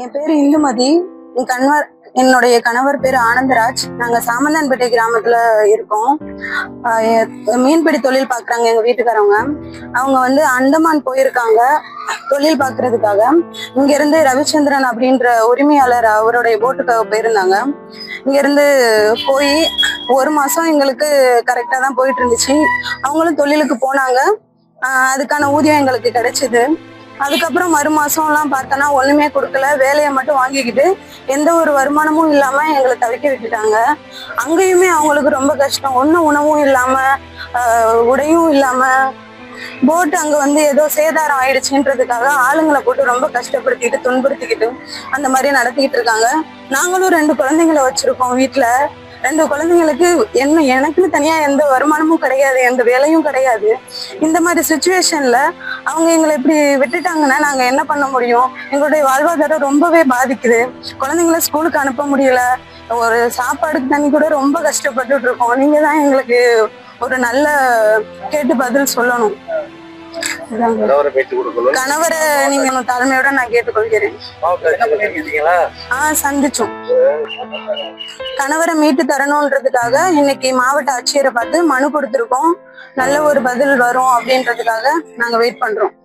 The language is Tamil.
என் பேரு இந்துமதி. என்னுடைய கணவர் பேரு ஆனந்தராஜ். நாங்க சாமந்தான்பேட்டை கிராமத்துல இருக்கோம். மீன்பிடி தொழில் பாக்குறாங்க எங்க வீட்டுக்காரவங்க. அவங்க அந்தமான் போயிருக்காங்க தொழில் பாக்குறதுக்காக. இங்க இருந்து ரவிச்சந்திரன் அப்படின்ற உரிமையாளர் அவருடைய போட்டுக்காக போயிருந்தாங்க. இங்க இருந்து போய் ஒரு மாசம் எங்களுக்கு கரெக்டா தான் போயிட்டு இருந்துச்சு. அவங்களும் தொழிலுக்கு போனாங்க. அதுக்கான ஊதியம் எங்களுக்கு கிடைச்சது. அதுக்கப்புறம் மறு மாசம் எல்லாம் பார்த்தோன்னா ஒண்ணுமே கொடுக்கல. வேலையை மட்டும் வாங்கிக்கிட்டு எந்த ஒரு வருமானமும் இல்லாம எங்களை தவிக்க விட்டுட்டாங்க. அங்கேயுமே அவங்களுக்கு ரொம்ப கஷ்டம். ஒன்னும் உணவும் இல்லாம உடையும் இல்லாம போட்டு அங்க ஏதோ சேதாரம் ஆயிடுச்சுன்றதுக்காக ஆளுங்களை போட்டு ரொம்ப கஷ்டப்படுத்திட்டு துன்புறுத்திக்கிட்டு அந்த மாதிரி நடத்திக்கிட்டு இருக்காங்க. நாங்களும் 2 குழந்தைங்களை வச்சிருக்கோம் வீட்டுல. 2 குழந்தைங்களுக்கு எனக்குன்னு தனியா எந்த வருமானமும் கிடையாது, எந்த வேலையும் கிடையாது. இந்த மாதிரி சுச்சுவேஷன்ல அவங்க எங்களை இப்படி விட்டுட்டாங்கன்னா நாங்க என்ன பண்ண முடியும்? எங்களுடைய வாழ்வாதாரம் ரொம்பவே பாதிக்குது. குழந்தைங்களை ஸ்கூலுக்கு அனுப்ப முடியல. ஒரு சாப்பாடுக்கு தண்ணி கூட ரொம்ப கஷ்டப்பட்டுட்டு இருக்கோம். நீங்க தான் எங்களுக்கு ஒரு நல்ல கேட்டு பதில் சொல்லணும். கணவரை நீங்க தலைமையோட நான் கேட்டுக்கொள்கிறேன். சந்திச்சோம். கணவரை மீட்டு தரணும்ன்றதுக்காக இன்னைக்கு மாவட்ட ஆட்சியரை பார்த்து மனு கொடுத்திருக்கோம். நல்ல ஒரு பதில் வரும் அப்படின்றதுக்காக நாங்க வெயிட் பண்றோம்.